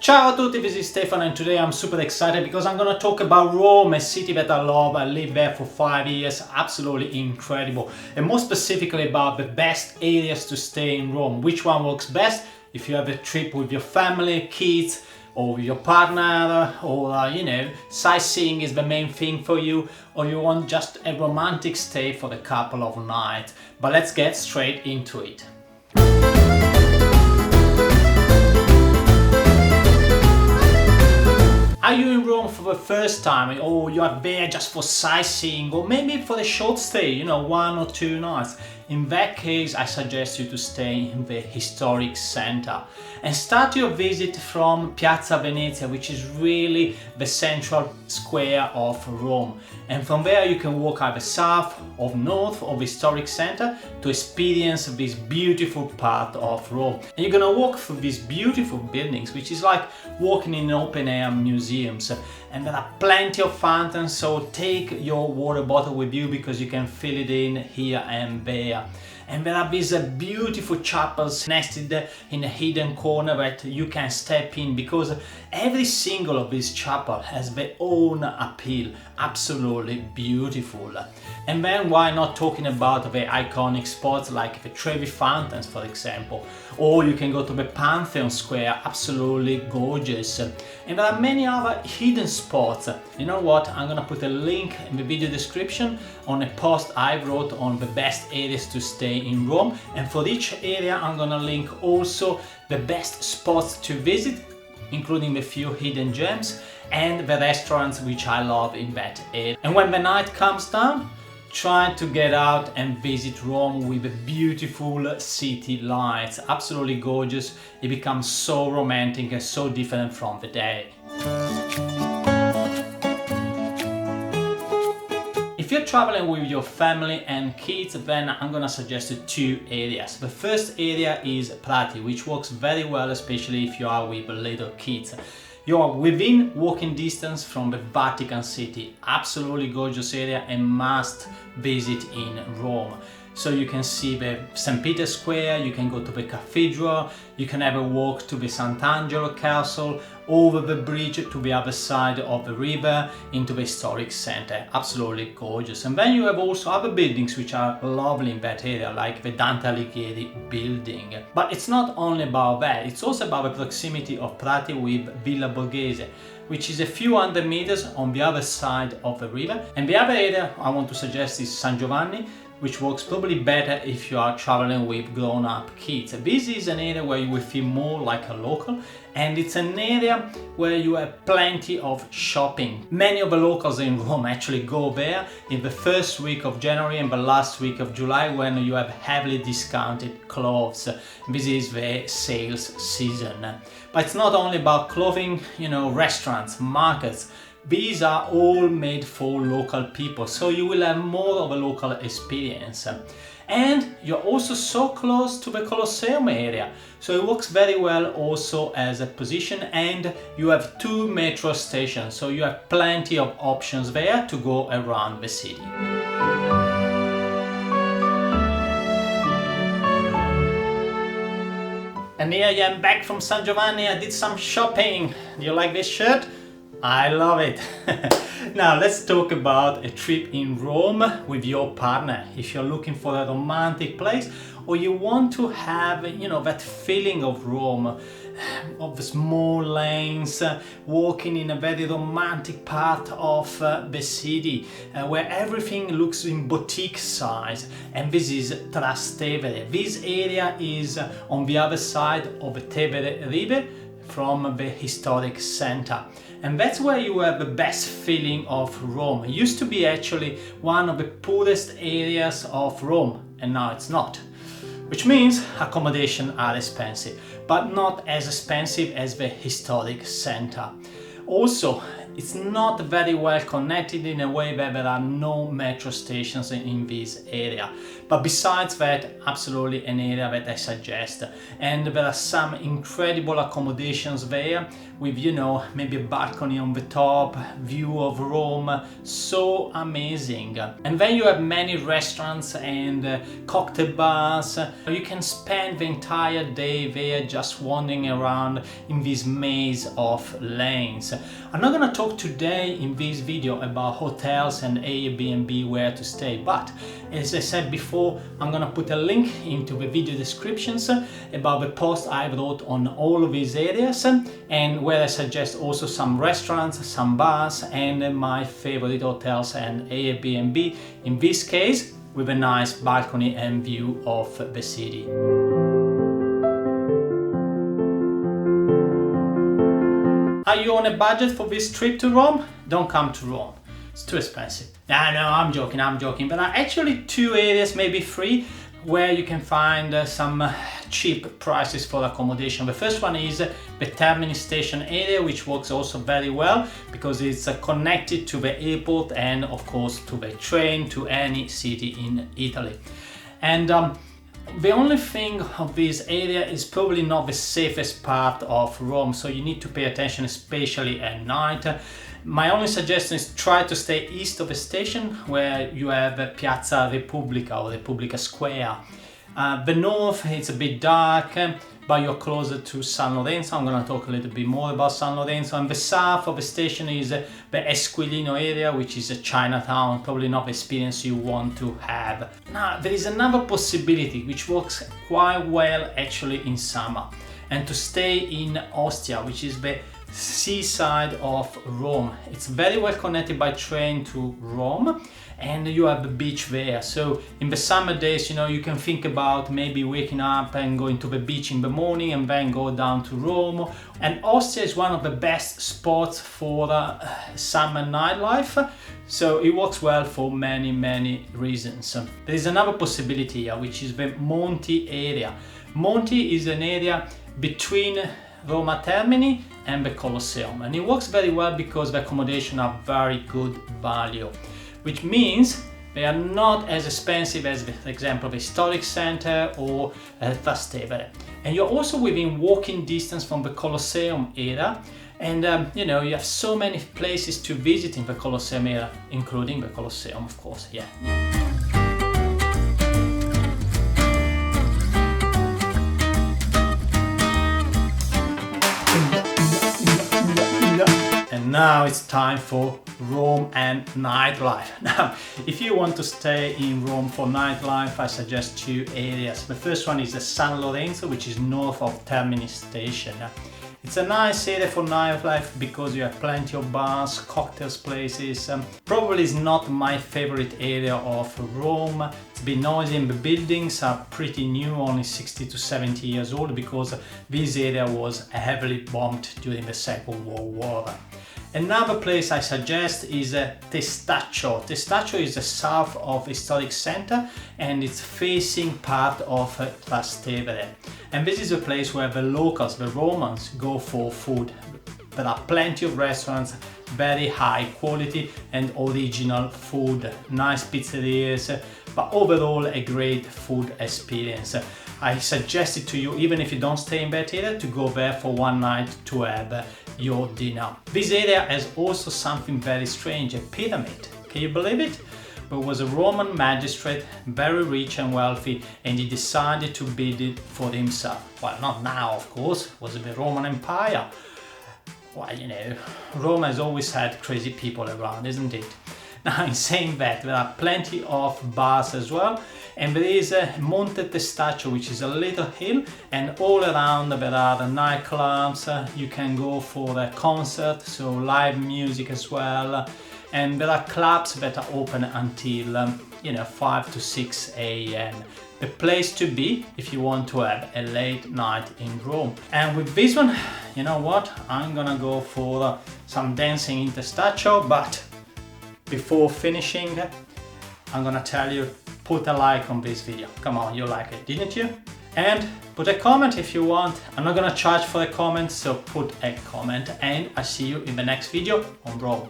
Ciao a tutti, this is Stefano and today I'm super excited because I'm gonna talk about Rome, a city that I love. I lived there for 5 years, absolutely incredible. And more specifically about the best areas to stay in Rome. Which one works best if you have a trip with your family, kids, or with your partner, or sightseeing is the main thing for you, or you want just a romantic stay for a couple of nights. But let's get straight into it. Are you in Rome for the first time, or you are there just for sightseeing, or maybe for a short stay, 1 or 2 nights? In that case, I suggest you to stay in the historic center and start your visit from Piazza Venezia, which is really the central square of Rome. And from there you can walk either south or north of the historic center to experience this beautiful part of Rome. And you're gonna walk through these beautiful buildings, which is like walking in open air museums. And there are plenty of fountains, so take your water bottle with you because you can fill it in here and there. And there are these beautiful chapels nested in a hidden corner that you can step in, because every single of these chapels has their own appeal, absolutely beautiful. And then why not talking about the iconic spots like the Trevi Fountains, for example, or you can go to the Pantheon Square, absolutely gorgeous. And there are many other hidden spots. You know what, I'm gonna put a link in the video description on a post I wrote on the best areas to stay in Rome, and for each area I'm gonna link also the best spots to visit, including the few hidden gems and the restaurants which I love in that area. And when the night comes down, try to get out and visit Rome with the beautiful city lights. Absolutely gorgeous. It becomes so romantic and so different from the day. If you're traveling with your family and kids, then I'm gonna suggest 2 areas. The first area is Prati, which works very well, especially if you are with little kids. You are within walking distance from the Vatican City, absolutely gorgeous area and must visit in Rome. So you can see the St. Peter's Square, you can go to the cathedral, you can have a walk to the Sant'Angelo Castle, over the bridge to the other side of the river into the historic center, absolutely gorgeous. And then you have also other buildings which are lovely in that area, like the Dante Alighieri building. But it's not only about that, it's also about the proximity of Prati with Villa Borghese, which is a few hundred meters on the other side of the river. And the other area I want to suggest is San Giovanni, which works probably better if you are traveling with grown-up kids. This is an area where you will feel more like a local, and it's an area where you have plenty of shopping. Many of the locals in Rome actually go there in the first week of January and the last week of July, when you have heavily discounted clothes. This is the sales season. But it's not only about clothing, restaurants, markets. These are all made for local people, so you will have more of a local experience. And you're also so close to the Colosseum area, so it works very well also as a position, and you have 2 metro stations, so you have plenty of options there to go around the city. And here I am back from San Giovanni. I did some shopping. Do you like this shirt? I love it. Now let's talk about a trip in Rome with your partner. If you're looking for a romantic place, or you want to have, that feeling of Rome, of the small lanes, walking in a very romantic part of the city, where everything looks in boutique size. And this is Trastevere. This area is on the other side of the Tevere River from the historic center. And that's where you have the best feeling of Rome. It used to be actually one of the poorest areas of Rome, and now it's not. Which means accommodations are expensive, but not as expensive as the historic center. Also, it's not very well connected in a way that there are no metro stations in this area. But besides that, absolutely an area that I suggest. And there are some incredible accommodations there with, you know, maybe a balcony on the top, view of Rome, so amazing. And then you have many restaurants and cocktail bars. You can spend the entire day there just wandering around in this maze of lanes. I'm not gonna talk today in this video about hotels and Airbnb where to stay, but as I said before, I'm gonna put a link into the video descriptions about the post I wrote on all of these areas, and where I suggest also some restaurants, some bars, and my favorite hotels and Airbnb, in this case with a nice balcony and view of the city. Are you on a budget for this trip to Rome? Don't come to Rome. It's too expensive. No, I'm joking. There are actually two areas, maybe three, where you can find some cheap prices for accommodation. The first one is the Termini station area, which works also very well because it's connected to the airport and of course to the train to any city in Italy. And the only thing of this area is probably not the safest part of Rome, so you need to pay attention, especially at night. My only suggestion is try to stay east of the station where you have Piazza Repubblica or Repubblica Square. The north, it's a bit dark, but you're closer to San Lorenzo. I'm going to talk a little bit more about San Lorenzo. And the south of the station is the Esquilino area, which is a Chinatown, probably not the experience you want to have. Now, there is another possibility which works quite well actually in summer, and to stay in Ostia, which is the seaside of Rome. It's very well connected by train to Rome, and you have the beach there. So in the summer days, you know, you can think about maybe waking up and going to the beach in the morning and then go down to Rome. And Ostia is one of the best spots for summer nightlife, so it works well for many reasons. There is another possibility here, which is the Monti area. Monti is an area between Roma Termini and the Colosseum, and it works very well because the accommodation are very good value, which means they are not as expensive as, for example, the historic center or Trastevere. And you're also within walking distance from the Colosseum area, and you know, you have so many places to visit in the Colosseum area, including the Colosseum, of course. Yeah. And now it's time for Rome and nightlife. Now, if you want to stay in Rome for nightlife, I suggest two areas. The first one is the San Lorenzo, which is north of Termini station. It's a nice area for nightlife because you have plenty of bars, cocktails places. Probably is not my favorite area of Rome. It's a bit noisy and the buildings are pretty new, only 60 to 70 years old, because this area was heavily bombed during the Second World War. Another place I suggest is Testaccio. Testaccio is the south of historic center and it's facing part of Trastevere. And this is a place where the locals, the Romans, go for food. There are plenty of restaurants, very high quality and original food, nice pizzerias, but overall a great food experience. I suggest it to you, even if you don't stay in that area, to go there for one night to have your dinner. This area has also something very strange, a pyramid. Can you believe it? There was a Roman magistrate, very rich and wealthy, and he decided to build it for himself. Well, not now, of course, it was the Roman Empire. Well, you know, Rome has always had crazy people around, isn't it? Now, in saying that, there are plenty of bars as well, and there is Monte Testaccio, which is a little hill, and all around there are nightclubs. You can go for a concert, so live music as well, and there are clubs that are open until 5 to 6 a.m. The place to be if you want to have a late night in Rome. And with this one, you know what? I'm gonna go for some dancing in Testaccio, but before finishing, I'm gonna tell you, put a like on this video. Come on, you like it, didn't you? And put a comment if you want. I'm not gonna charge for a comment, so put a comment, and I see you in the next video on Bro.